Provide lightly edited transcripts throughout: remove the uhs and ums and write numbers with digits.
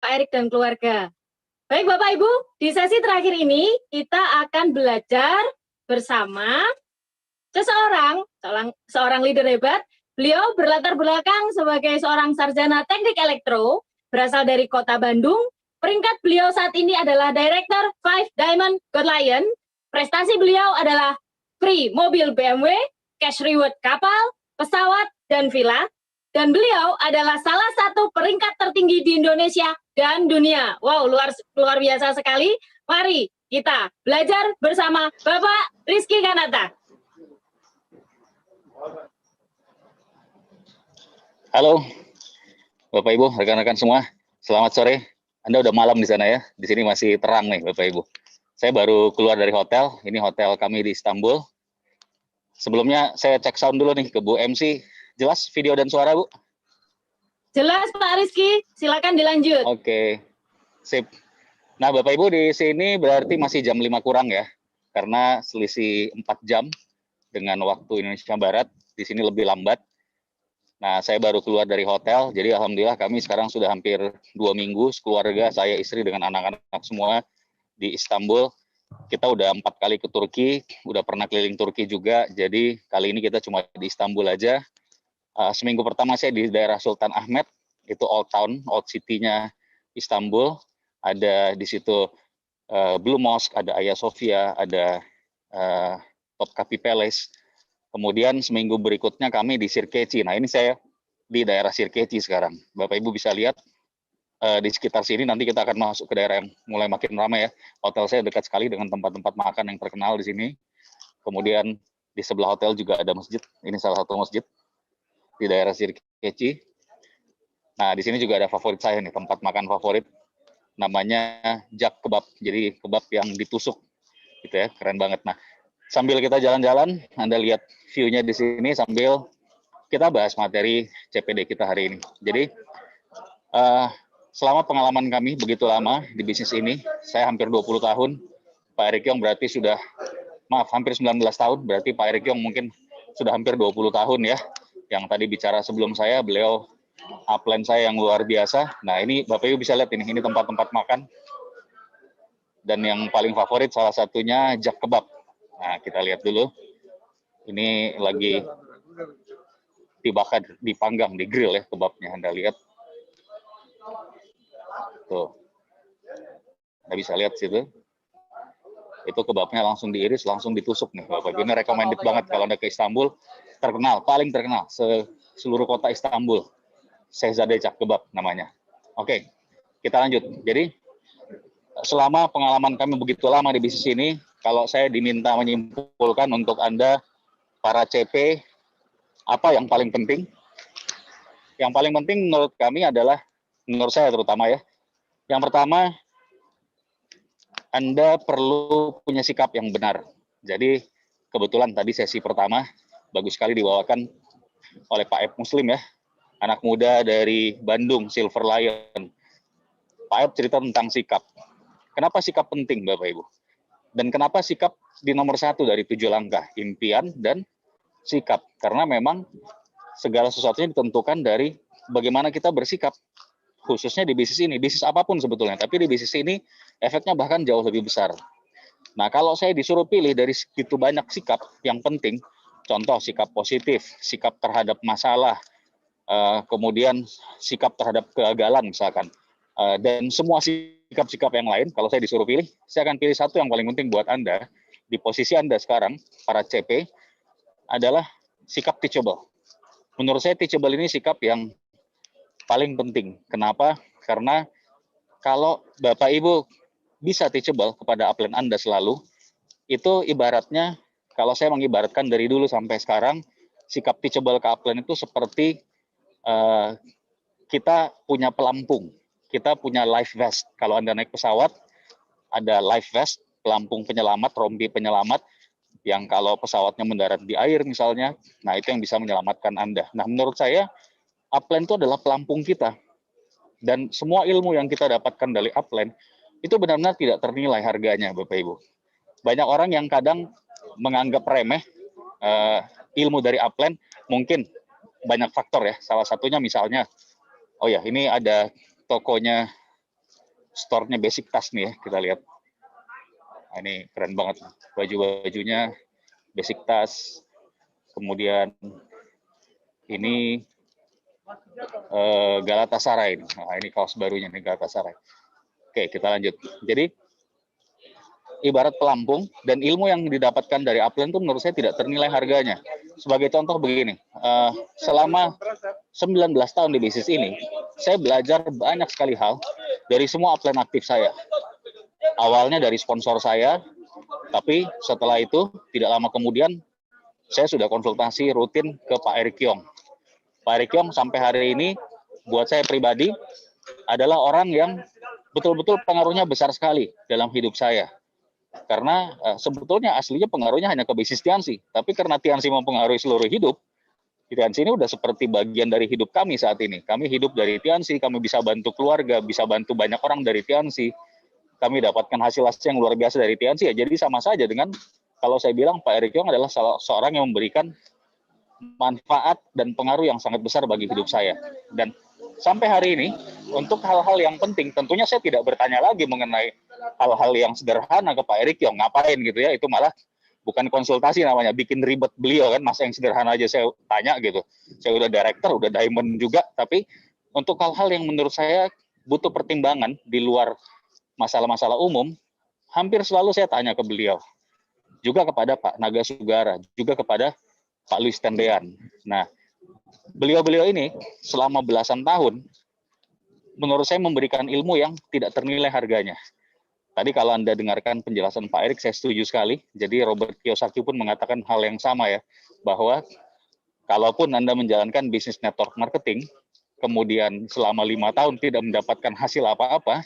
Pak Erik dan keluarga. Baik Bapak Ibu, di sesi terakhir ini kita akan belajar bersama seorang leader hebat. Beliau berlatar belakang sebagai seorang sarjana teknik elektro, berasal dari kota Bandung. Peringkat beliau saat ini adalah Director 5 Diamond God Lion. Prestasi beliau adalah free mobil BMW, cash reward kapal, pesawat, dan villa. Dan beliau adalah salah satu peringkat tertinggi di Indonesia dan dunia. Wow, luar biasa sekali. Mari kita belajar bersama Bapak Rizky Kanata. Halo, Bapak Ibu, rekan-rekan semua. Selamat sore. Anda udah malam di sana ya. Di sini masih terang nih, Bapak Ibu. Saya baru keluar dari hotel. Ini hotel kami di Istanbul. Sebelumnya saya cek sound dulu nih ke Bu MC. Jelas video dan suara, Bu? Jelas, Pak Rizky. Silakan dilanjut. Oke, sip. Nah, Bapak Ibu di sini berarti masih jam 5 kurang ya. Karena selisih 4 jam dengan waktu Indonesia Barat. Di sini lebih lambat. Nah, saya baru keluar dari hotel. Jadi alhamdulillah kami sekarang sudah hampir 2 minggu keluarga, saya, istri, dengan anak-anak semua di Istanbul. Kita udah 4 kali ke Turki, udah pernah keliling Turki juga. Jadi kali ini kita cuma di Istanbul aja. Seminggu pertama saya di daerah Sultan Ahmet, itu old town, old city-nya Istanbul. Ada di situ Blue Mosque, ada Hagia Sophia, ada Topkapi Palace. Kemudian seminggu berikutnya kami di Sirkeci. Nah, ini saya di daerah Sirkeci sekarang. Bapak Ibu bisa lihat di sekitar sini. Nanti kita akan masuk ke daerah yang mulai makin ramai ya. Hotel saya dekat sekali dengan tempat-tempat makan yang terkenal di sini. Kemudian di sebelah hotel juga ada masjid. Ini salah satu masjid di daerah Sirkeci. Nah, di sini juga ada favorit saya nih, tempat makan favorit. Namanya Jak Kebab. Jadi kebab yang ditusuk gitu ya, keren banget. Nah, sambil kita jalan-jalan, Anda lihat view-nya di sini sambil kita bahas materi CPD kita hari ini. Jadi selama pengalaman kami begitu lama di bisnis ini, saya hampir 20 tahun, Pak Erik Yong berarti sudah, hampir 19 tahun, berarti Pak Erik Yong mungkin sudah hampir 20 tahun ya. Yang tadi bicara sebelum saya, beliau upline saya yang luar biasa. Nah, ini Bapak Ibu bisa lihat ini tempat-tempat makan. Dan yang paling favorit salah satunya Jak Kebab. Nah, kita lihat dulu. Ini lagi dibakar, dipanggang, di grill ya kebabnya. Anda lihat. Tuh. Anda bisa lihat situ. Itu kebabnya langsung diiris, langsung ditusuk nih Bapak Ibu. Ini recommended banget kalau Anda ke Istanbul. Terkenal, paling terkenal seluruh kota Istanbul. Şehzade Jak Kebab namanya. Oke, kita lanjut. Jadi, selama pengalaman kami begitu lama di bisnis ini, kalau saya diminta menyimpulkan untuk Anda, para CP, apa yang paling penting? Yang paling penting menurut kami adalah, menurut saya terutama ya, yang pertama, Anda perlu punya sikap yang benar. Jadi, kebetulan tadi sesi pertama, bagus sekali dibawakan oleh Pak Ep Muslim ya, anak muda dari Bandung, Silver Lion. Pak Ep cerita tentang sikap. Kenapa sikap penting, Bapak Ibu? Dan kenapa sikap di nomor 1 dari 7 langkah? Impian dan sikap. Karena memang segala sesuatunya ditentukan dari bagaimana kita bersikap. Khususnya di bisnis ini, bisnis apapun sebetulnya. Tapi di bisnis ini, efeknya bahkan jauh lebih besar. Nah, kalau saya disuruh pilih dari segitu banyak sikap yang penting, contoh sikap positif, sikap terhadap masalah, kemudian sikap terhadap kegagalan misalkan, dan semua sikap-sikap yang lain, kalau saya disuruh pilih, saya akan pilih satu yang paling penting buat Anda, di posisi Anda sekarang, para CP, adalah sikap teachable. Menurut saya teachable ini sikap yang paling penting. Kenapa? Karena kalau Bapak Ibu bisa teachable kepada upline Anda selalu, itu ibaratnya, kalau saya mengibaratkan dari dulu sampai sekarang, sikap teachable ke upline itu seperti kita punya pelampung, kita punya life vest. Kalau Anda naik pesawat, ada life vest, pelampung penyelamat, rompi penyelamat, yang kalau pesawatnya mendarat di air misalnya, nah itu yang bisa menyelamatkan Anda. Nah, menurut saya, upline itu adalah pelampung kita. Dan semua ilmu yang kita dapatkan dari upline, itu benar-benar tidak ternilai harganya, Bapak Ibu. Banyak orang yang kadang menganggap remeh ilmu dari upline, mungkin banyak faktor ya. Salah satunya misalnya, oh ya ini ada tokonya store-nya Basic Tas nih ya, kita lihat. Nah, ini keren banget, baju-bajunya Basic Tas. Kemudian ini Galatasaray. Nah, ini kaos barunya nih Galatasaray. Oke, kita lanjut. Jadi ibarat pelampung, dan ilmu yang didapatkan dari upline itu menurut saya tidak ternilai harganya. Sebagai contoh begini, selama 19 tahun di bisnis ini, saya belajar banyak sekali hal dari semua upline aktif saya. Awalnya dari sponsor saya, tapi setelah itu tidak lama kemudian saya sudah konsultasi rutin ke Pak Erick Yong. Pak Erick Yong sampai hari ini buat saya pribadi adalah orang yang betul-betul pengaruhnya besar sekali dalam hidup saya. Karena sebetulnya aslinya pengaruhnya hanya ke bisnis Tiansi, tapi karena Tiansi mempengaruhi seluruh hidup, Tiansi ini udah seperti bagian dari hidup kami saat ini. Kami hidup dari Tiansi, kami bisa bantu keluarga, bisa bantu banyak orang dari Tiansi. Kami dapatkan hasil-hasil yang luar biasa dari Tiansi ya. Jadi sama saja dengan kalau saya bilang Pak Erick Yong adalah seorang yang memberikan manfaat dan pengaruh yang sangat besar bagi hidup saya. Dan sampai hari ini, untuk hal-hal yang penting, tentunya saya tidak bertanya lagi mengenai hal-hal yang sederhana ke Pak Erick Yong, ngapain gitu ya, itu malah bukan konsultasi namanya, bikin ribet beliau kan, masa yang sederhana aja saya tanya gitu. Saya udah director, udah diamond juga, tapi untuk hal-hal yang menurut saya butuh pertimbangan di luar masalah-masalah umum, hampir selalu saya tanya ke beliau. Juga kepada Pak Naga Sugara, juga kepada Pak Luis Tendean. Nah, beliau-beliau ini selama belasan tahun, menurut saya memberikan ilmu yang tidak ternilai harganya. Tadi kalau Anda dengarkan penjelasan Pak Erick, saya setuju sekali. Jadi Robert Kiyosaki pun mengatakan hal yang sama ya, bahwa kalaupun Anda menjalankan bisnis network marketing, kemudian selama 5 tahun tidak mendapatkan hasil apa-apa,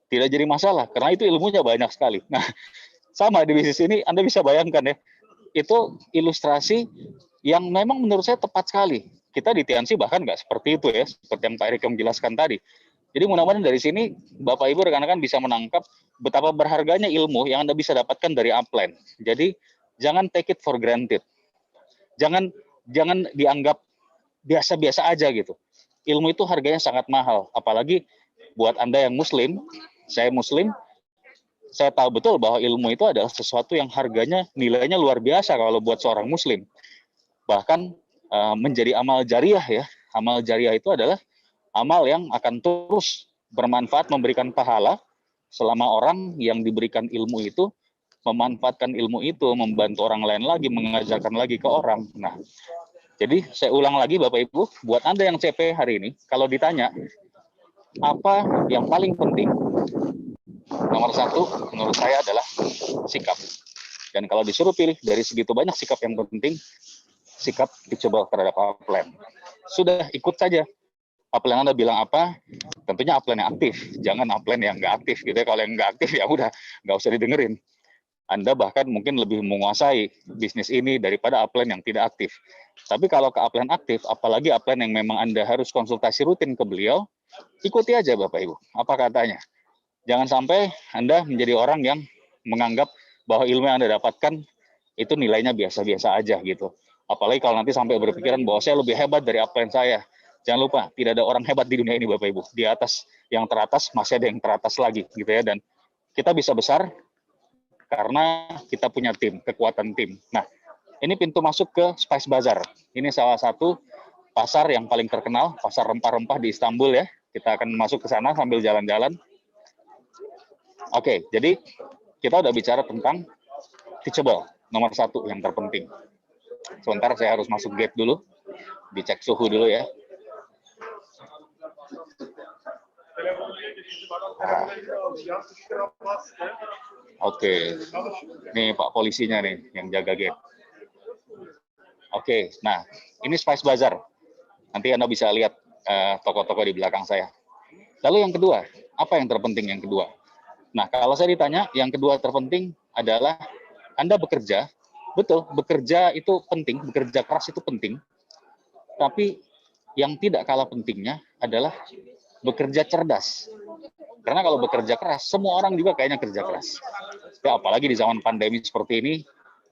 tidak jadi masalah, karena itu ilmunya banyak sekali. Nah, sama di bisnis ini, Anda bisa bayangkan ya, itu ilustrasi yang memang menurut saya tepat sekali. Kita di Tiansi bahkan nggak seperti itu ya, seperti yang Pak Erick menjelaskan tadi. Jadi mudah-mudahan dari sini Bapak Ibu rekan-rekan bisa menangkap betapa berharganya ilmu yang Anda bisa dapatkan dari upline. Jadi jangan take it for granted. Jangan dianggap biasa-biasa aja gitu. Ilmu itu harganya sangat mahal, apalagi buat Anda yang muslim, saya muslim, saya tahu betul bahwa ilmu itu adalah sesuatu yang harganya nilainya luar biasa kalau buat seorang muslim. Bahkan menjadi amal jariah ya. Amal jariah itu adalah amal yang akan terus bermanfaat, memberikan pahala selama orang yang diberikan ilmu itu memanfaatkan ilmu itu, membantu orang lain lagi, mengajarkan lagi ke orang. Nah, jadi saya ulang lagi Bapak Ibu, buat Anda yang CP hari ini, kalau ditanya apa yang paling penting, nomor satu menurut saya adalah sikap. Dan kalau disuruh pilih dari segitu banyak sikap yang penting, sikap teachable terhadap upline. Sudah ikut saja. Upline Anda bilang apa, tentunya upline yang aktif, jangan upline yang nggak aktif gitu ya. Kalau yang nggak aktif ya udah nggak usah didengerin. Anda bahkan mungkin lebih menguasai bisnis ini daripada upline yang tidak aktif. Tapi kalau ke upline aktif, apalagi upline yang memang Anda harus konsultasi rutin ke beliau, ikuti aja Bapak Ibu, apa katanya. Jangan sampai Anda menjadi orang yang menganggap bahwa ilmu yang Anda dapatkan itu nilainya biasa-biasa aja gitu. Apalagi kalau nanti sampai berpikiran bahwa saya lebih hebat dari upline saya. Jangan lupa, tidak ada orang hebat di dunia ini Bapak Ibu. Di atas, yang teratas masih ada yang teratas lagi gitu ya. Dan kita bisa besar karena kita punya tim, kekuatan tim. Nah, ini pintu masuk ke Spice Bazaar. Ini salah satu pasar yang paling terkenal, pasar rempah-rempah di Istanbul ya. Kita akan masuk ke sana sambil jalan-jalan. Oke, jadi kita udah bicara tentang teachable, nomor satu yang terpenting. Sebentar saya harus masuk gate dulu, dicek suhu dulu ya. Nah. Oke, ini Pak polisinya nih yang jaga gate. Oke, nah ini Spice Bazaar. Nanti Anda bisa lihat toko-toko di belakang saya. Lalu yang kedua, apa yang terpenting yang kedua? Nah, kalau saya ditanya, yang kedua terpenting adalah Anda bekerja, betul, bekerja itu penting, bekerja keras itu penting, tapi yang tidak kalah pentingnya adalah bekerja cerdas. Karena kalau bekerja keras, semua orang juga kayaknya kerja keras. Ya, apalagi di zaman pandemi seperti ini,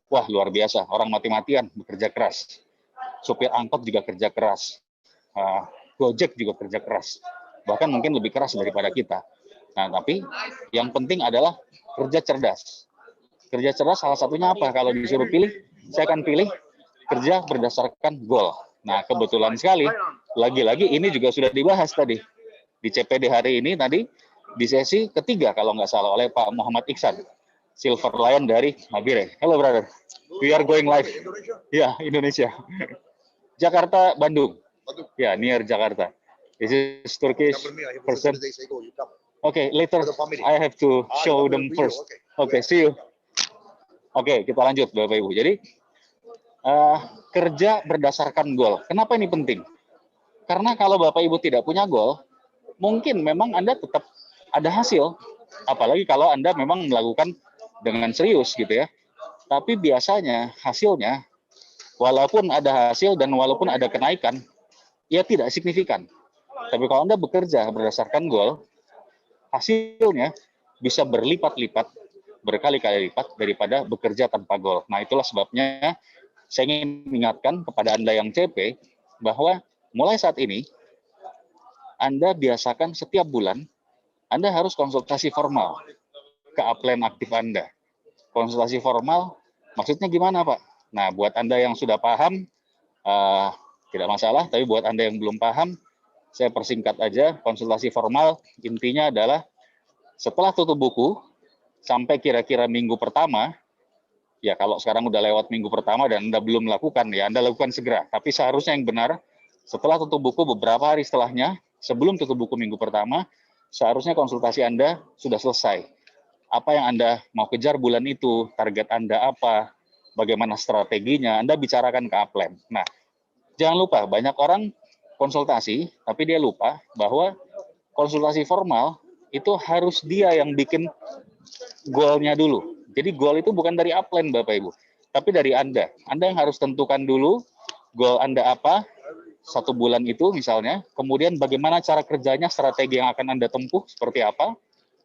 wah luar biasa, orang mati-matian bekerja keras. Supir angkot juga kerja keras, Gojek juga kerja keras, bahkan mungkin lebih keras daripada kita. Nah, tapi yang penting adalah kerja cerdas. Kerja cerdas salah satunya apa? Kalau disuruh pilih, saya akan pilih kerja berdasarkan goal. Nah, kebetulan sekali, lagi-lagi ini juga sudah dibahas tadi di CPD hari ini tadi, di sesi ketiga kalau nggak salah oleh Pak Muhammad Iksan, Silver Lion dari Mabire. Hello brother, we are going live. Ya, Indonesia. Jakarta, Bandung. Ya, near Jakarta. This is Turkish person. Okay, later I have to show them first. Okay, see you. Oke, kita lanjut Bapak Ibu. Jadi kerja berdasarkan goal. Kenapa ini penting? Karena kalau Bapak Ibu tidak punya goal, mungkin memang Anda tetap ada hasil. Apalagi kalau Anda memang melakukan dengan serius gitu ya. Tapi biasanya hasilnya, walaupun ada hasil dan walaupun ada kenaikan, ya tidak signifikan. Tapi kalau Anda bekerja berdasarkan goal, hasilnya bisa berlipat-lipat, berkali-kali lipat daripada bekerja tanpa goal. Nah, itulah sebabnya saya ingin mengingatkan kepada Anda yang CP bahwa mulai saat ini Anda biasakan setiap bulan Anda harus konsultasi formal ke upline aktif Anda. Konsultasi formal maksudnya gimana, Pak? Nah, buat Anda yang sudah paham tidak masalah, tapi buat Anda yang belum paham, saya persingkat aja. Konsultasi formal intinya adalah setelah tutup buku sampai kira-kira minggu pertama, ya kalau sekarang udah lewat minggu pertama dan Anda belum melakukan, ya Anda lakukan segera. Tapi seharusnya yang benar, setelah tutup buku beberapa hari setelahnya, sebelum tutup buku minggu pertama, seharusnya konsultasi Anda sudah selesai. Apa yang Anda mau kejar bulan itu, target Anda apa, bagaimana strateginya, Anda bicarakan ke upline. Nah, jangan lupa, banyak orang konsultasi, tapi dia lupa bahwa konsultasi formal itu harus dia yang bikin goalnya dulu. Jadi goal itu bukan dari upline Bapak Ibu, tapi dari Anda. Anda yang harus tentukan dulu goal Anda apa, satu bulan itu misalnya, kemudian bagaimana cara kerjanya, strategi yang akan Anda tempuh, seperti apa,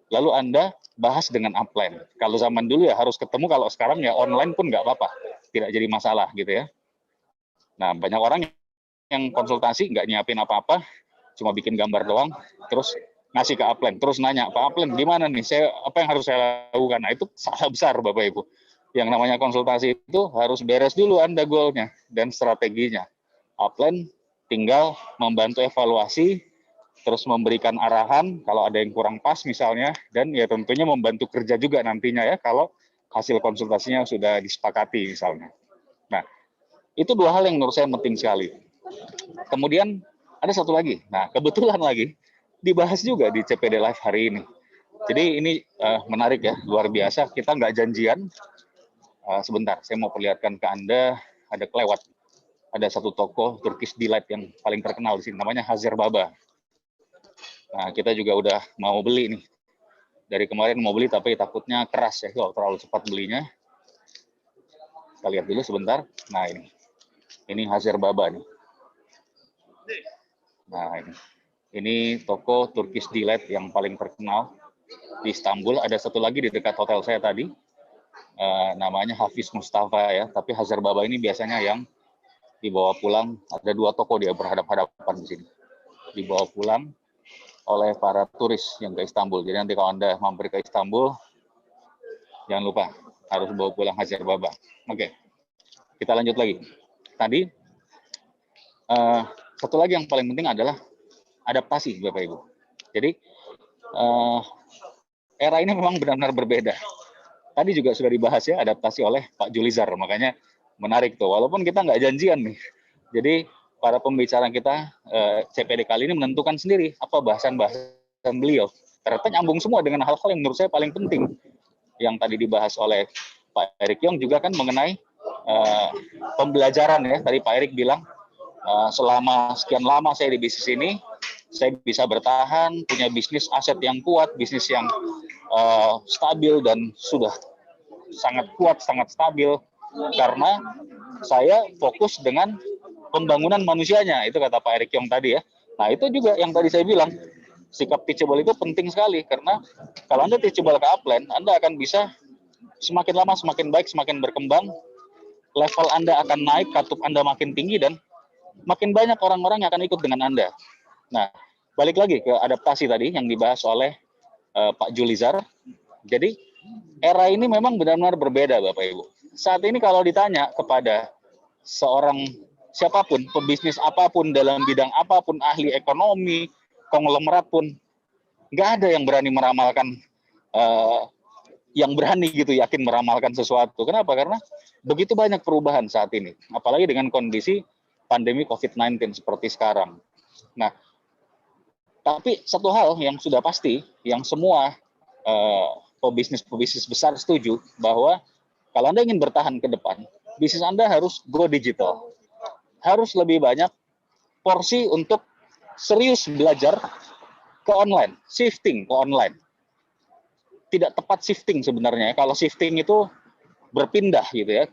lalu Anda bahas dengan upline. Kalau zaman dulu ya harus ketemu, kalau sekarang ya online pun nggak apa-apa, tidak jadi masalah gitu ya. Nah, banyak orang yang konsultasi nggak nyiapin apa-apa, cuma bikin gambar doang, terus ngasih ke upline, terus nanya, Pak upline gimana nih, apa yang harus saya lakukan? Nah, itu salah besar Bapak Ibu. Yang namanya konsultasi itu harus beres dulu Anda goalnya dan strateginya. Upline tinggal membantu evaluasi, terus memberikan arahan kalau ada yang kurang pas misalnya, dan ya tentunya membantu kerja juga nantinya ya kalau hasil konsultasinya sudah disepakati misalnya. Nah, itu dua hal yang menurut saya penting sekali. Kemudian ada satu lagi, nah kebetulan lagi dibahas juga di CPD Live hari ini. Jadi ini menarik ya, luar biasa. Kita nggak janjian. Sebentar, saya mau perlihatkan ke Anda, ada kelewat. Ada satu toko Turkish Delight yang paling terkenal di sini, namanya Hazer Baba. Nah, kita juga udah mau beli nih. Dari kemarin mau beli, tapi takutnya keras ya kalau terlalu cepat belinya. Kita lihat dulu sebentar. Nah, ini Hazer Baba nih. Nah, ini toko Turkish Delight yang paling terkenal di Istanbul. Ada satu lagi di dekat hotel saya tadi, namanya Hafiz Mustafa ya. Tapi Hazer Baba ini biasanya yang dibawa pulang. Ada dua toko dia berhadap-hadapan di sini. Dibawa pulang oleh para turis yang ke Istanbul. Jadi nanti kalau Anda mampir ke Istanbul, jangan lupa harus bawa pulang Hazer Baba. Oke, kita lanjut lagi. Tadi satu lagi yang paling penting adalah adaptasi, Bapak Ibu. Jadi era ini memang benar-benar berbeda. Tadi juga sudah dibahas ya, adaptasi oleh Pak Julizar, makanya menarik tuh. Walaupun kita nggak janjian nih. Jadi para pembicara kita CPD kali ini menentukan sendiri apa bahasan beliau. Ternyata nyambung semua dengan hal-hal yang menurut saya paling penting. Yang tadi dibahas oleh Pak Erik Yong juga kan mengenai pembelajaran ya. Tadi Pak Erik bilang selama sekian lama saya di bisnis ini, saya bisa bertahan, punya bisnis aset yang kuat, bisnis yang stabil dan sudah sangat kuat, sangat stabil karena saya fokus dengan pembangunan manusianya. Itu kata Pak Erik Yong tadi ya. Nah, itu juga yang tadi saya bilang, sikap teachable itu penting sekali karena kalau Anda teachable ke upline, Anda akan bisa semakin lama semakin baik, semakin berkembang, level Anda akan naik, katup Anda makin tinggi dan makin banyak orang-orang yang akan ikut dengan Anda. Nah, balik lagi ke adaptasi tadi yang dibahas oleh Pak Julizar. Jadi era ini memang benar-benar berbeda Bapak Ibu. Saat ini kalau ditanya kepada seorang siapapun, pebisnis apapun dalam bidang apapun, ahli ekonomi, konglomerat pun, nggak ada yang berani meramalkan, yang berani gitu yakin meramalkan sesuatu. Kenapa? Karena begitu banyak perubahan saat ini, apalagi dengan kondisi pandemi COVID-19 seperti sekarang. Nah, tapi satu hal yang sudah pasti, yang semua pebisnis besar setuju, bahwa kalau Anda ingin bertahan ke depan, bisnis Anda harus go digital. Harus lebih banyak porsi untuk serius belajar ke online, shifting ke online. Tidak tepat shifting sebenarnya. Kalau shifting itu berpindah gitu ya.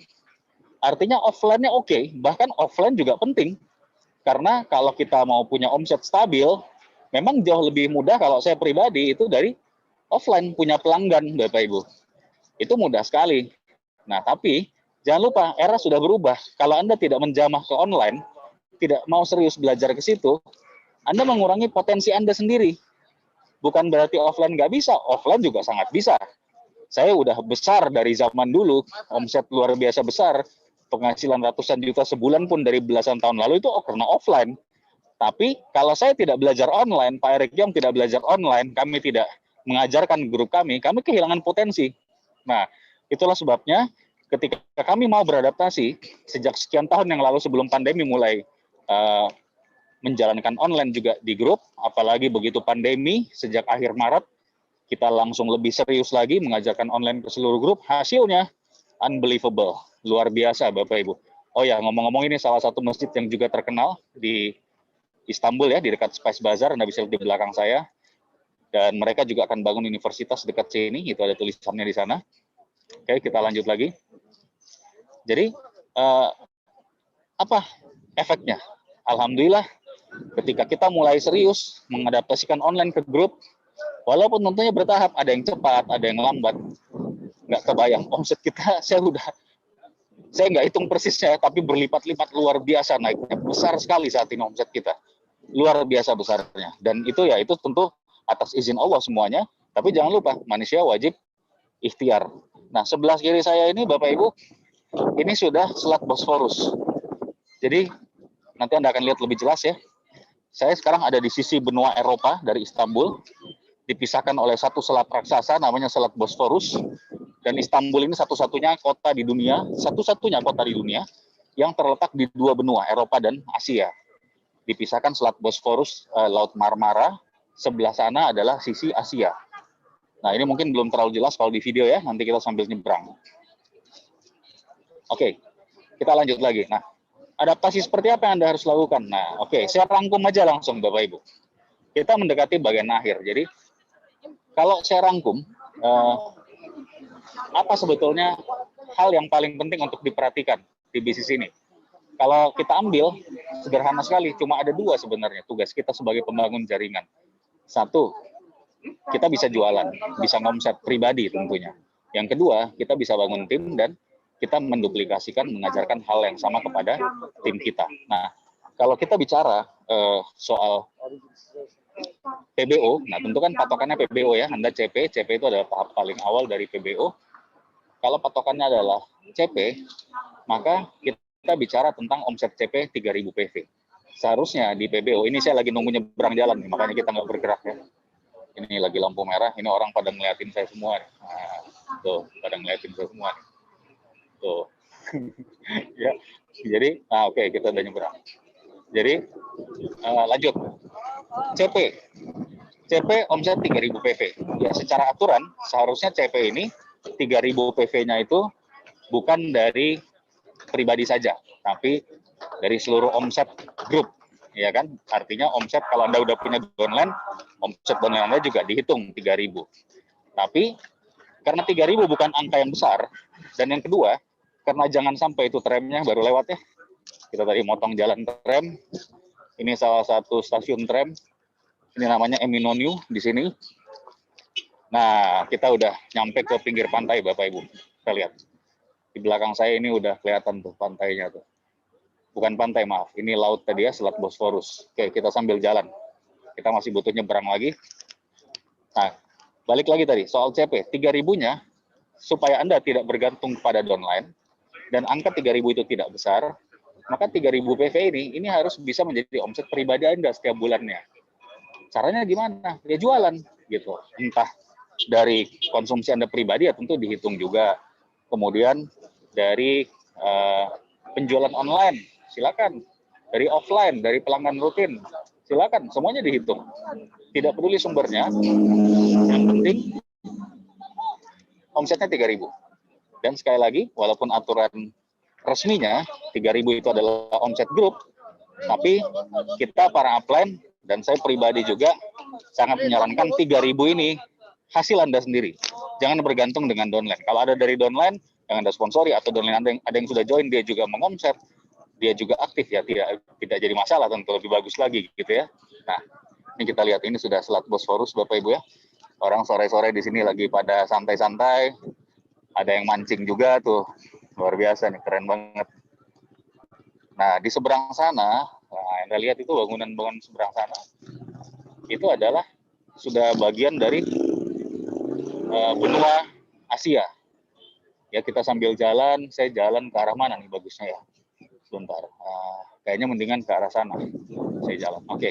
Artinya offline-nya oke, bahkan offline juga penting. Karena kalau kita mau punya omset stabil, memang jauh lebih mudah kalau saya pribadi itu dari offline, punya pelanggan Bapak Ibu. Itu mudah sekali. Nah, tapi jangan lupa era sudah berubah. Kalau Anda tidak menjamah ke online, tidak mau serius belajar ke situ, Anda mengurangi potensi Anda sendiri. Bukan berarti offline nggak bisa, offline juga sangat bisa. Saya udah besar dari zaman dulu, omset luar biasa besar, penghasilan ratusan juta sebulan pun dari belasan tahun lalu itu karena offline. Tapi kalau saya tidak belajar online, Pak Erick Yong tidak belajar online, kami tidak mengajarkan grup kami kehilangan potensi. Nah, itulah sebabnya ketika kami mau beradaptasi, sejak sekian tahun yang lalu sebelum pandemi mulai menjalankan online juga di grup, apalagi begitu pandemi sejak akhir Maret, kita langsung lebih serius lagi mengajarkan online ke seluruh grup, hasilnya unbelievable, luar biasa Bapak Ibu. Oh ya, ngomong-ngomong ini salah satu masjid yang juga terkenal di Istanbul ya, di dekat Spice Bazaar, Anda bisa lihat di belakang saya. Dan mereka juga akan bangun universitas dekat sini, itu ada tulisannya di sana. Oke, kita lanjut lagi. Jadi, apa efeknya? Alhamdulillah, ketika kita mulai serius mengadaptasikan online ke grup, walaupun tentunya bertahap, ada yang cepat, ada yang lambat, nggak kebayang. Omset kita, saya nggak hitung persisnya, tapi berlipat-lipat luar biasa naiknya. Besar sekali saat ini omset kita. Luar biasa besarnya. Dan itu ya, itu tentu atas izin Allah semuanya. Tapi jangan lupa, manusia wajib ikhtiar. Nah, sebelah kiri saya ini, Bapak Ibu, ini sudah Selat Bosforus. Jadi, nanti Anda akan lihat lebih jelas ya. Saya sekarang ada di sisi benua Eropa dari Istanbul, dipisahkan oleh satu selat raksasa namanya Selat Bosforus. Dan Istanbul ini satu-satunya kota di dunia, satu-satunya kota di dunia yang terletak di dua benua, Eropa dan Asia. Dipisahkan Selat Bosforus, Laut Marmara, sebelah sana adalah sisi Asia. Nah, ini mungkin belum terlalu jelas kalau di video ya, nanti kita sambil nyebrang. Oke, kita lanjut lagi. Nah, adaptasi seperti apa yang Anda harus lakukan? Nah, oke, saya rangkum aja langsung Bapak Ibu. Kita mendekati bagian akhir. Jadi, kalau saya rangkum, apa sebetulnya hal yang paling penting untuk diperhatikan di bisnis ini? Kalau kita ambil, sederhana sekali, cuma ada dua sebenarnya tugas kita sebagai pembangun jaringan. Satu, kita bisa jualan, bisa ngomset pribadi tentunya. Yang kedua, kita bisa bangun tim dan kita menduplikasikan, mengajarkan hal yang sama kepada tim kita. Nah, kalau kita bicara soal PBO, nah tentu kan patokannya PBO ya, Anda CP itu adalah tahap paling awal dari PBO. Kalau patokannya adalah CP, maka kita bicara tentang omset CP 3.000 PV. Seharusnya di PBO, ini saya lagi nunggu nyebrang jalan, nih, makanya kita nggak bergerak ya. Ini lagi lampu merah, ini orang pada ngeliatin saya semua. Nah, tuh, pada ngeliatin saya semua. Nih. Tuh. Ya, jadi, oke, kita udah nyebrang. Jadi, lanjut. CP omset 3.000 PV. Ya, secara aturan, seharusnya CP ini 3.000 PV-nya itu bukan dari pribadi saja, tapi dari seluruh omset grup, ya kan? Artinya omset kalau Anda udah punya downline, omset downline Anda juga dihitung 3.000. Tapi karena 3.000 bukan angka yang besar, dan yang kedua, karena jangan sampai itu tramnya baru lewat ya. Kita tadi motong jalan tram. Ini salah satu stasiun tram. Ini namanya Eminoniu di sini. Nah, kita udah nyampe ke pinggir pantai, Bapak Ibu. Kita lihat. Di belakang saya ini udah kelihatan tuh pantainya tuh. Bukan pantai, maaf. Ini laut tadi ya, Selat Bosforus. Oke, kita sambil jalan. Kita masih butuh nyebrang lagi. Nah, balik lagi tadi soal CP, 3.000-nya supaya Anda tidak bergantung pada downline dan angka 3.000 itu tidak besar, maka 3.000 PV ini harus bisa menjadi omset pribadi Anda setiap bulannya. Caranya gimana? Ya jualan gitu. Entah dari konsumsi Anda pribadi ya tentu dihitung juga. Kemudian dari penjualan online, silakan. Dari offline, dari pelanggan rutin, silakan. Semuanya dihitung. Tidak peduli sumbernya, yang penting omsetnya 3.000. Dan sekali lagi, walaupun aturan resminya 3.000 itu adalah omset grup, tapi kita para upline dan saya pribadi juga sangat menyarankan 3.000 ini hasil Anda sendiri. Jangan bergantung dengan downline. Kalau ada dari downline yang Anda sponsori atau downline ada yang sudah join, dia juga mengomset, dia juga aktif, ya tidak jadi masalah, tentu lebih bagus lagi gitu ya. Nah, ini kita lihat, ini sudah Selat Bosforus Bapak Ibu ya. Orang sore-sore di sini lagi pada santai-santai. Ada yang mancing juga tuh. Luar biasa nih, keren banget. Nah, di seberang sana, nah, Anda lihat itu bangunan-bangunan seberang sana, itu adalah sudah bagian dari benua Asia. Ya, kita sambil jalan, saya jalan ke arah mana nih bagusnya ya? Sebentar, kayaknya mendingan ke arah sana. Saya jalan, oke.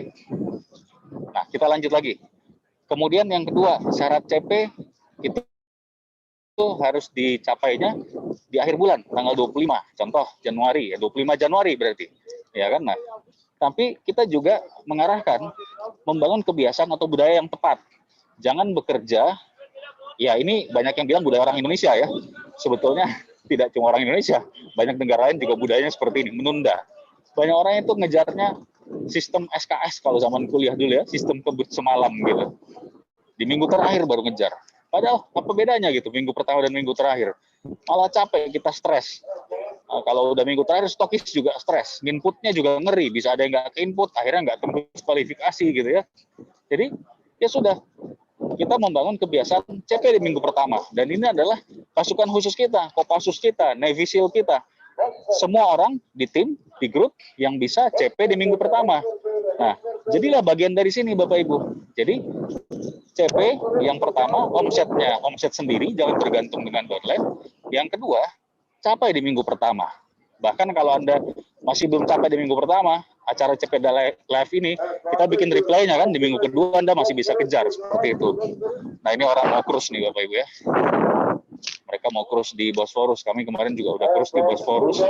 Nah, kita lanjut lagi. Kemudian yang kedua, syarat CP itu harus dicapainya di akhir bulan, tanggal 25, contoh Januari, ya 25 Januari berarti. Ya kan? Nah, tapi kita juga mengarahkan membangun kebiasaan atau budaya yang tepat. Jangan bekerja, ya ini banyak yang bilang budaya orang Indonesia ya. Sebetulnya tidak cuma orang Indonesia, banyak negara lain juga budayanya seperti ini, menunda. Banyak orang itu ngejarnya sistem SKS kalau zaman kuliah dulu ya, sistem kebut semalam gitu. Di minggu terakhir baru ngejar. Padahal apa bedanya gitu, minggu pertama dan minggu terakhir. Malah capek, kita stres. Kalau udah minggu terakhir, stokis juga stres. Inputnya juga ngeri, bisa ada yang nggak ke input, akhirnya nggak tembus kualifikasi gitu ya. Jadi ya sudah, kita membangun kebiasaan CP di minggu pertama. Dan ini adalah pasukan khusus kita, Kopassus kita, Navy SEAL kita. Semua orang di tim, di grup yang bisa CP di minggu pertama. Nah, jadilah bagian dari sini Bapak Ibu. Jadi CP yang pertama, omsetnya omset sendiri, jangan bergantung dengan downline. Yang kedua, capai di minggu pertama. Bahkan kalau Anda masih belum capai di minggu pertama, acara CP Live ini, kita bikin reply-nya kan, di minggu kedua Anda masih bisa kejar, seperti itu. Nah, ini orang mau cruise nih Bapak Ibu ya. Mereka mau cruise di Bosforus, kami kemarin juga udah cruise di Bosforus.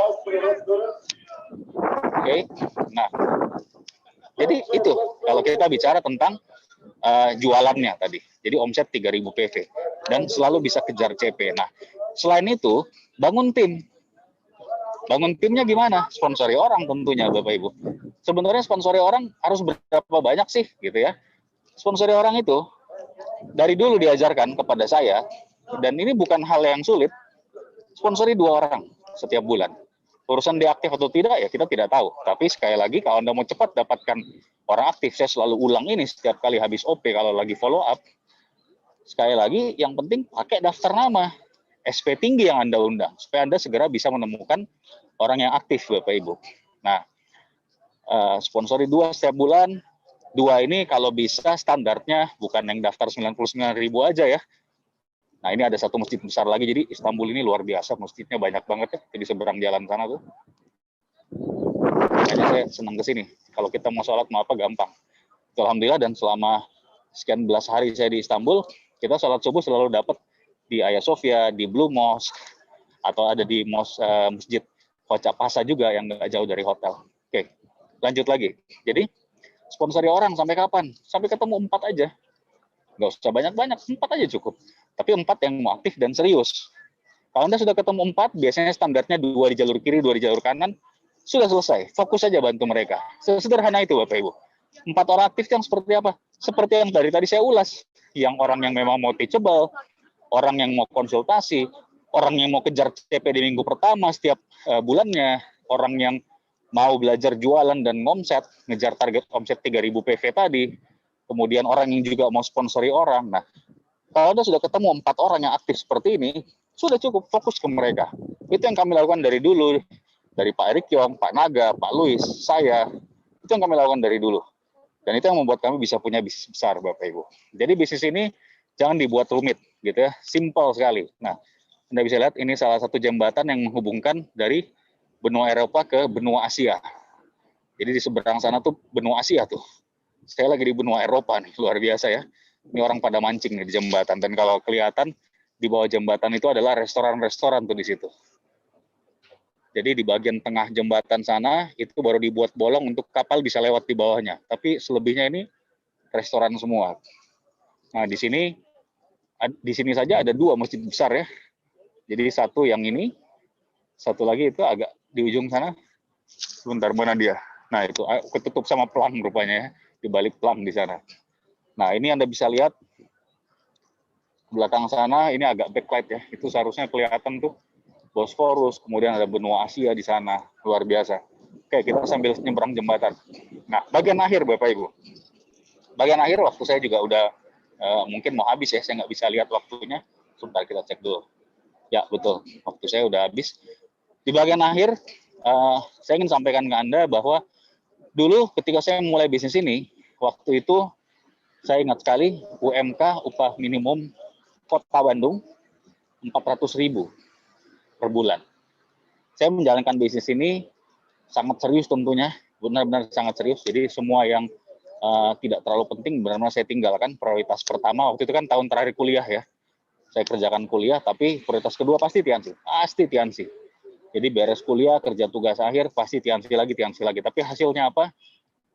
Oke, nah, jadi itu, kalau kita bicara tentang jualannya tadi. Jadi omset 3.000 PV. Dan selalu bisa kejar CP. Nah, selain itu, bangun tim. Bangun timnya gimana? Sponsori orang tentunya Bapak Ibu. Sebenarnya sponsori orang harus berapa banyak sih gitu ya. Sponsori orang itu dari dulu diajarkan kepada saya, dan ini bukan hal yang sulit, sponsori 2 orang setiap bulan. Urusan dia aktif atau tidak ya kita tidak tahu. Tapi sekali lagi kalau Anda mau cepat dapatkan orang aktif, saya selalu ulang ini setiap kali habis OP kalau lagi follow up. Sekali lagi yang penting pakai daftar nama, SP tinggi yang Anda undang supaya Anda segera bisa menemukan orang yang aktif Bapak Ibu. Nah, sponsori 2 setiap bulan. 2 ini kalau bisa standarnya bukan yang daftar 99.000 aja ya. Nah, ini ada satu masjid besar lagi, jadi Istanbul ini luar biasa, masjidnya banyak banget ya, di seberang jalan sana tuh. Makanya saya senang ke sini. Kalau kita mau sholat mau apa gampang. Alhamdulillah, dan selama sekian belas hari saya di Istanbul, kita sholat subuh selalu dapat di Hagia Sophia, di Blue Mosque, atau ada di Masjid Hoca Pasa juga yang nggak jauh dari hotel. Oke, lanjut lagi. Jadi sponsori orang sampai kapan? Sampai ketemu 4 aja. Nggak usah banyak-banyak, 4 aja cukup. Tapi 4 yang mau aktif dan serius. Kalau Anda sudah ketemu 4, biasanya standarnya 2 di jalur kiri, 2 di jalur kanan, sudah selesai. Fokus saja bantu mereka. Sederhana itu Bapak Ibu. 4 orang aktif yang seperti apa? Seperti yang tadi saya ulas. Yang orang yang memang mau teachable, orang yang mau konsultasi, orang yang mau kejar CP di minggu pertama setiap bulannya, orang yang mau belajar jualan dan ngomset, ngejar target omset 3.000 PV tadi, kemudian orang yang juga mau sponsori orang. Nah, kalau Anda sudah ketemu 4 orang yang aktif seperti ini, sudah cukup fokus ke mereka. Itu yang kami lakukan dari dulu, dari Pak Erik Yong, Pak Naga, Pak Luis, saya. Itu yang kami lakukan dari dulu. Dan itu yang membuat kami bisa punya bisnis besar, Bapak Ibu. Jadi bisnis ini Jangan dibuat rumit, gitu ya. Simple sekali. Nah, Anda bisa lihat ini salah satu jembatan yang menghubungkan dari benua Eropa ke benua Asia. Jadi di seberang sana tuh benua Asia tuh. Saya lagi di benua Eropa nih, luar biasa ya. Ini orang pada mancing nih di jembatan. Dan kalau kelihatan di bawah jembatan itu adalah restoran-restoran tuh di situ. Jadi di bagian tengah jembatan sana itu baru dibuat bolong untuk kapal bisa lewat di bawahnya. Tapi selebihnya ini restoran semua. Nah di sini saja ada 2 masjid besar ya. Jadi satu yang ini, satu lagi itu agak di ujung sana. Sebentar, mana dia? Nah itu ketutup sama pelang rupanya ya, di balik pelang di sana. Nah ini Anda bisa lihat belakang sana ini agak backlight ya. Itu seharusnya kelihatan tuh Bosphorus, kemudian ada benua Asia di sana, luar biasa. Oke, kita sambil nyebrang jembatan. Nah, bagian akhir Bapak Ibu. Bagian akhir waktu saya juga udah mungkin mau habis ya, saya nggak bisa lihat waktunya. Sebentar kita cek dulu. Ya, betul. Waktu saya udah habis. Di bagian akhir, saya ingin sampaikan ke Anda bahwa dulu ketika saya mulai bisnis ini, waktu itu saya ingat sekali UMK, upah minimum Kota Bandung, 400.000 per bulan. Saya menjalankan bisnis ini sangat serius tentunya, benar-benar sangat serius. Jadi semua yang tidak terlalu penting benar-benar saya tinggalkan. Prioritas pertama waktu itu kan tahun terakhir kuliah ya. Saya kerjakan kuliah, tapi prioritas kedua pasti Tiansi. Pasti Tiansi. Jadi beres kuliah, kerja tugas akhir, pasti Tiansi lagi, Tiansi lagi. Tapi hasilnya apa?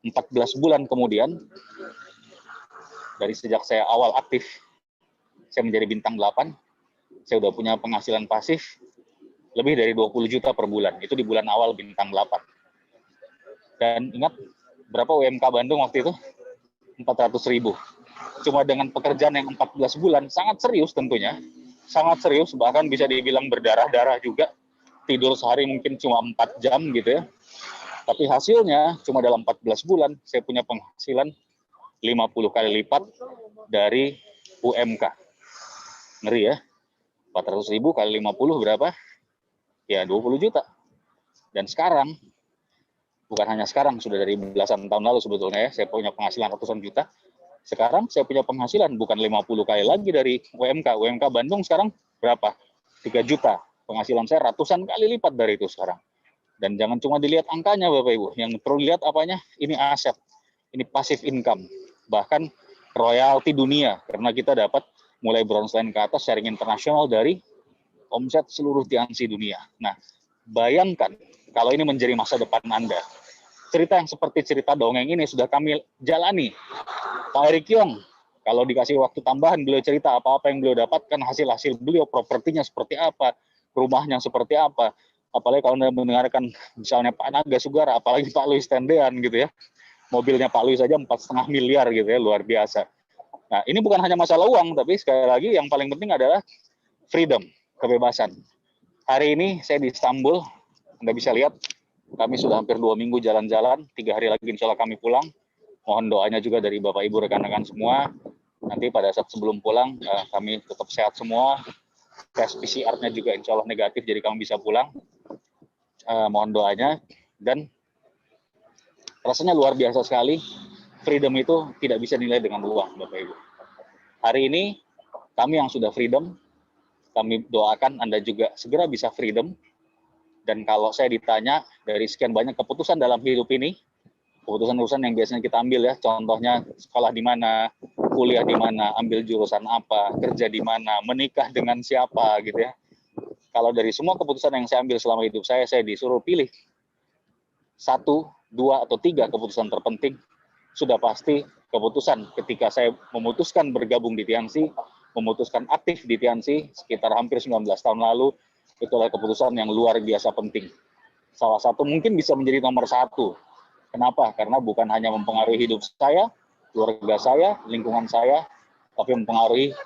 14 bulan kemudian, dari sejak saya awal aktif, saya menjadi bintang 8, saya udah punya penghasilan pasif, lebih dari 20 juta per bulan. Itu di bulan awal bintang 8. Dan ingat, berapa UMK Bandung waktu itu? 400.000. Cuma dengan pekerjaan yang 14 bulan, sangat serius tentunya. Sangat serius, bahkan bisa dibilang berdarah-darah juga. Tidur sehari mungkin cuma 4 jam gitu ya. Tapi hasilnya cuma dalam 14 bulan, saya punya penghasilan 50 kali lipat dari UMK. Ngeri ya. 400.000 kali 50 berapa? Ya 20 juta. Dan sekarang, bukan hanya sekarang, sudah dari belasan tahun lalu sebetulnya ya, saya punya penghasilan ratusan juta. Sekarang saya punya penghasilan bukan 50 kali lagi dari UMK. UMK Bandung sekarang berapa? 3 juta. Penghasilan saya ratusan kali lipat dari itu sekarang. Dan jangan cuma dilihat angkanya Bapak Ibu, yang perlu dilihat apanya? Ini aset, ini passive income. Bahkan royalti dunia, karena kita dapat mulai bronze line ke atas sharing internasional dari omset seluruh Tiansi dunia. Nah, bayangkan kalau ini menjadi masa depan Anda. Cerita yang seperti cerita dongeng ini sudah kami jalani. Pak Erick Yong, kalau dikasih waktu tambahan, beliau cerita apa-apa yang beliau dapatkan, hasil-hasil beliau, propertinya seperti apa, rumahnya seperti apa. Apalagi kalau Anda mendengarkan misalnya Pak Naga Sugara, apalagi Pak Louis Tendean gitu ya. Mobilnya Pak Louis saja 4,5 miliar gitu ya, luar biasa. Nah, ini bukan hanya masalah uang, tapi sekali lagi yang paling penting adalah freedom, kebebasan. Hari ini saya di Istanbul, Anda bisa lihat, kami sudah hampir 2 minggu jalan-jalan, 3 hari lagi insya Allah kami pulang. Mohon doanya juga dari Bapak Ibu rekan-rekan semua. Nanti pada saat sebelum pulang, kami tetap sehat semua. Tes PCR-nya juga insya Allah negatif, jadi kami bisa pulang. Mohon doanya. Dan rasanya luar biasa sekali. Freedom itu tidak bisa dinilai dengan uang, Bapak Ibu. Hari ini, kami yang sudah freedom, kami doakan Anda juga segera bisa freedom. Dan kalau saya ditanya dari sekian banyak keputusan dalam hidup ini, keputusan-keputusan yang biasanya kita ambil ya, contohnya sekolah di mana, kuliah di mana, ambil jurusan apa, kerja di mana, menikah dengan siapa gitu ya. Kalau dari semua keputusan yang saya ambil selama hidup saya disuruh pilih 1, 2, atau 3 keputusan terpenting, sudah pasti keputusan ketika saya memutuskan bergabung di Tiansi, memutuskan aktif di Tiansi sekitar hampir 19 tahun lalu, itu adalah keputusan yang luar biasa penting. Salah satu mungkin bisa menjadi nomor 1. Kenapa? Karena bukan hanya mempengaruhi hidup saya, keluarga saya, lingkungan saya, tapi mempengaruhi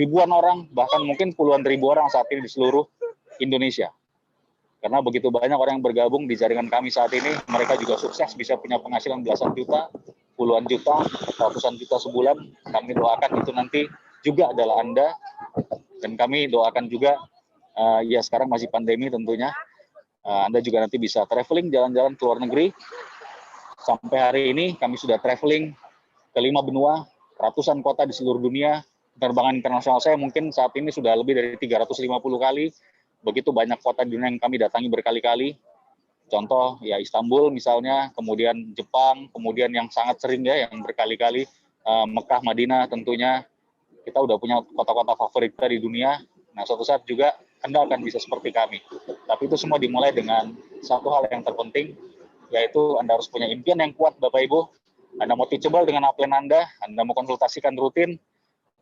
ribuan orang, bahkan mungkin puluhan ribu orang saat ini di seluruh Indonesia. Karena begitu banyak orang yang bergabung di jaringan kami saat ini, mereka juga sukses bisa punya penghasilan belasan juta, puluhan juta, ratusan juta sebulan. Kami doakan itu nanti juga adalah Anda. Dan kami doakan juga, ya sekarang masih pandemi tentunya, Anda juga nanti bisa traveling, jalan-jalan ke luar negeri. Sampai hari ini kami sudah traveling ke 5 benua, ratusan kota di seluruh dunia, penerbangan internasional saya mungkin saat ini sudah lebih dari 350 kali. Begitu banyak kota di dunia yang kami datangi berkali-kali. Contoh ya Istanbul misalnya, kemudian Jepang, kemudian yang sangat sering ya yang berkali-kali Mekah, Madinah tentunya. Kita udah punya kota-kota favorit kita di dunia. Nah, suatu saat juga Anda akan bisa seperti kami. Tapi itu semua dimulai dengan satu hal yang terpenting, yaitu Anda harus punya impian yang kuat, Bapak Ibu. Anda mau teachable dengan upline Anda mau konsultasikan rutin,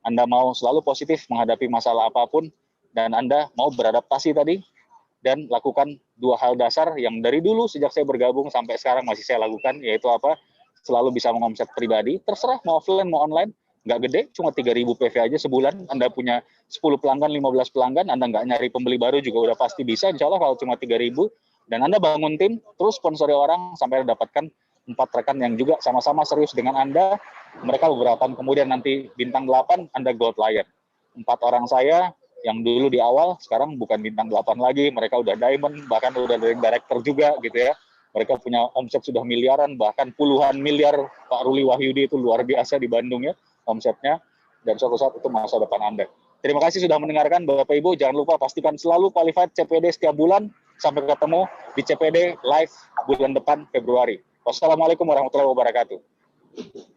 Anda mau selalu positif menghadapi masalah apapun, dan Anda mau beradaptasi tadi, dan lakukan dua hal dasar yang dari dulu sejak saya bergabung sampai sekarang masih saya lakukan, yaitu apa? Selalu bisa mengomset pribadi, terserah mau offline mau online, nggak gede, cuma 3.000 PV aja sebulan, Anda punya 10 pelanggan, 15 pelanggan, Anda nggak nyari pembeli baru juga udah pasti bisa, insya Allah kalau cuma 3.000, dan Anda bangun tim, terus sponsori orang sampai dapatkan 4 rekan yang juga sama-sama serius dengan Anda, mereka beberapa tahun kemudian nanti bintang 8, Anda gold lion. 4 orang saya yang dulu di awal sekarang bukan bintang 8 lagi, mereka udah diamond, bahkan udah director juga gitu ya. Mereka punya omset sudah miliaran, bahkan puluhan miliar. Pak Ruli Wahyudi itu luar biasa di Bandung ya omsetnya, dan suatu saat itu masa depan Anda. Terima kasih sudah mendengarkan Bapak Ibu, jangan lupa pastikan selalu qualified CPD setiap bulan, sampai ketemu di CPD live bulan depan Februari. Wassalamualaikum warahmatullahi wabarakatuh.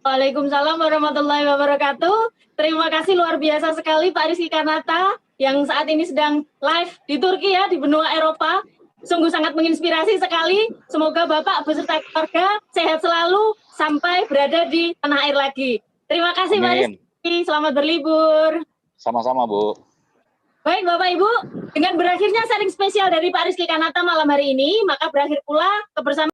Waalaikumsalam warahmatullahi wabarakatuh. Terima kasih luar biasa sekali Pak Rizky Kanata yang saat ini sedang live di Turki ya, di benua Eropa. Sungguh sangat menginspirasi sekali. Semoga Bapak beserta keluarga sehat selalu sampai berada di tanah air lagi. Terima kasih Pak Rizky, selamat berlibur. Sama-sama Bu. Baik Bapak Ibu, dengan berakhirnya sharing spesial dari Pak Rizky Kanata malam hari ini, maka berakhir pula kebersamaan